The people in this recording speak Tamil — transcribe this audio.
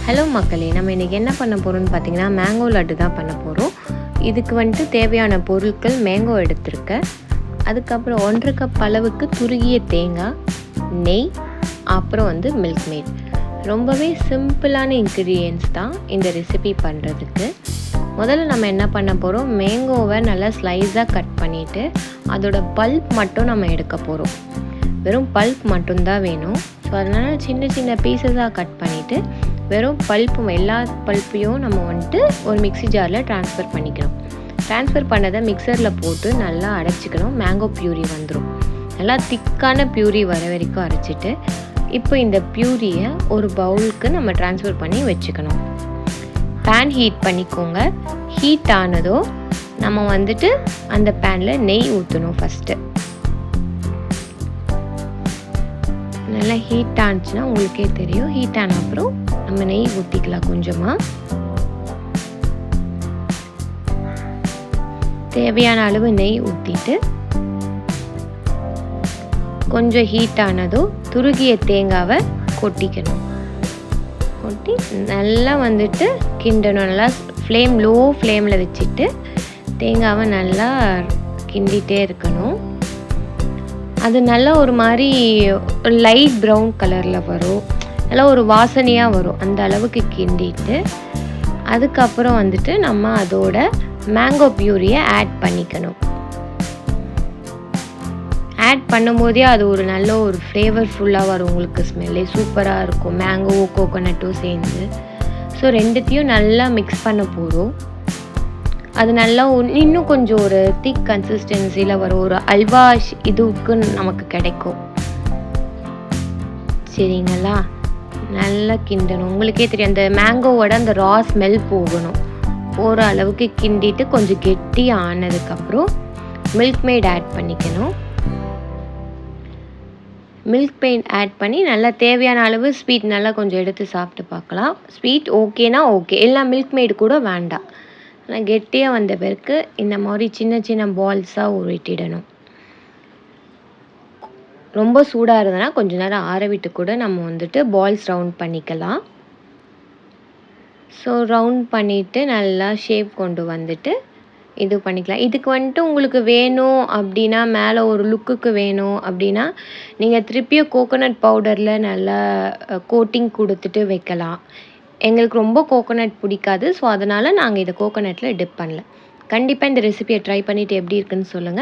ஹலோ மக்களே, நம்ம இன்றைக்கி என்ன பண்ண போகிறோம்னு பார்த்தீங்கன்னா மேங்கோ லட்டு தான் பண்ண போகிறோம். இதுக்கு வந்துட்டு தேவையான பொருட்கள் மேங்கோ எடுத்திருக்கேன், அதுக்கப்புறம் 1 கப் அளவுக்கு துருகிய தேங்காய், நெய், அப்புறம் மில்க் மேட். ரொம்பவே சிம்பிளான இன்க்ரீடியன்ஸ் தான் இந்த ரெசிபி பண்ணுறதுக்கு. முதல்ல நம்ம என்ன பண்ண போகிறோம், மேங்கோவை நல்லா ஸ்லைஸாக கட் பண்ணிவிட்டு அதோட பல்ப் மட்டும் நம்ம எடுக்க போகிறோம். வெறும் பல்ப் மட்டும்தான் வேணும். ஸோ அதனால் சின்ன சின்ன பீசஸாக கட் பண்ணிவிட்டு வெறும் பல்ப்பு எல்லா பல்ப்பையும் நம்ம ஒரு மிக்ஸி ஜாரில் ட்ரான்ஸ்ஃபர் பண்ணிக்கணும். ட்ரான்ஸ்ஃபர் பண்ணதை மிக்சரில் போட்டு நல்லா அரைச்சிக்கணும். மேங்கோ பியூரி வந்துடும். நல்லா திக்கான பியூரி வர வரைக்கும் அரைச்சிட்டு இப்போ இந்த பியூரியை ஒரு பவுலுக்கு நம்ம ட்ரான்ஸ்ஃபர் பண்ணி வச்சுக்கணும். பேன் ஹீட் பண்ணிக்கோங்க. ஹீட் ஆனதோ நம்ம அந்த பேனில் நெய் ஊற்றணும். ஃபஸ்ட்டு நல்லா ஹீட் ஆனிச்சுன்னா உங்களுக்கே தெரியும். ஹீட் ஆன அப்புறம் நம்ம நெய் ஊற்றிக்கலாம். கொஞ்சமாக தேவையான அளவு நெய் ஊற்றிட்டு கொஞ்சம் ஹீட் ஆனதும் துருகிய தேங்காவை கொட்டிக்கணும். கொட்டி நல்லா கிண்டணும். நல்லா லோ ஃப்ளேமில் வச்சுட்டு தேங்காவை நல்லா கிண்டிகிட்டே இருக்கணும். அது நல்லா ஒரு மாதிரி லைட் ப்ரௌன் கலரில் வரும். நல்லா ஒரு வாசனையாக வரும். அந்த அளவுக்கு கிண்டிட்டு அதுக்கப்புறம் நம்ம அதோட மேங்கோ பியூரியை ஆட் பண்ணிக்கணும். ஆட் பண்ணும்போதே அது ஒரு நல்ல ஒரு ஃப்ளேவர்ஃபுல்லாக வரும். உங்களுக்கு ஸ்மெல்லே சூப்பராக இருக்கும், மேங்கோவும் கோகோனட்டும் சேர்ந்து. ஸோ ரெண்டுத்தையும் நல்லா மிக்ஸ் பண்ண போகிறோம். அது நல்லா இன்னும் கொஞ்சம் ஒரு திக் கன்சிஸ்டன்சியில் வரும். ஒரு அல்வா இதுக்கு நமக்கு கிடைக்கும். சரிங்களா? நல்லா கிண்டணும். உங்களுக்கே தெரியும், அந்த மேங்கோவோட அந்த ரா ஸ்மெல் போகிற அளவுக்கு கிண்டிட்டு கொஞ்சம் கெட்டி ஆனதுக்கப்புறம் மில்க் மேட் ஆட் பண்ணிக்கணும். மில்க் மேட் ஆட் பண்ணி நல்லா தேவையான அளவு ஸ்வீட் நல்லா கொஞ்சம் எடுத்து சாப்பிட்டு பார்க்கலாம். ஸ்வீட் ஓகேனா ஓகே, இல்லை மில்க் மேட் கூட வேண்டாம். ஆனால் கெட்டியாக வந்த பிறகு இந்த மாதிரி சின்ன சின்ன பால்ஸாக உருட்டிடணும். ரொம்ப சூடாக இருந்ததுன்னா கொஞ்ச நேரம் ஆற விட்டு கூட நம்ம பால்ஸ் ரவுண்ட் பண்ணிக்கலாம். ஸோ ரவுண்ட் பண்ணிவிட்டு நல்லா ஷேப் கொண்டு இது பண்ணிக்கலாம். இதுக்கு உங்களுக்கு வேணும் அப்படின்னா, மேலே ஒரு லுக்குக்கு வேணும் அப்படின்னா நீங்கள் திருப்பியும் கோகோனட் பவுடரில் நல்லா கோட்டிங் கொடுத்துட்டு வைக்கலாம். எங்களுக்கு ரொம்ப கோகோனட் பிடிக்காது. ஸோ அதனால் நாங்கள் இதை கோகோனட்டில் டிப் பண்ணல. கண்டிப்பாக இந்த ரெசிபியை ட்ரை பண்ணிவிட்டு எப்படி இருக்குன்னு சொல்லுங்கள்.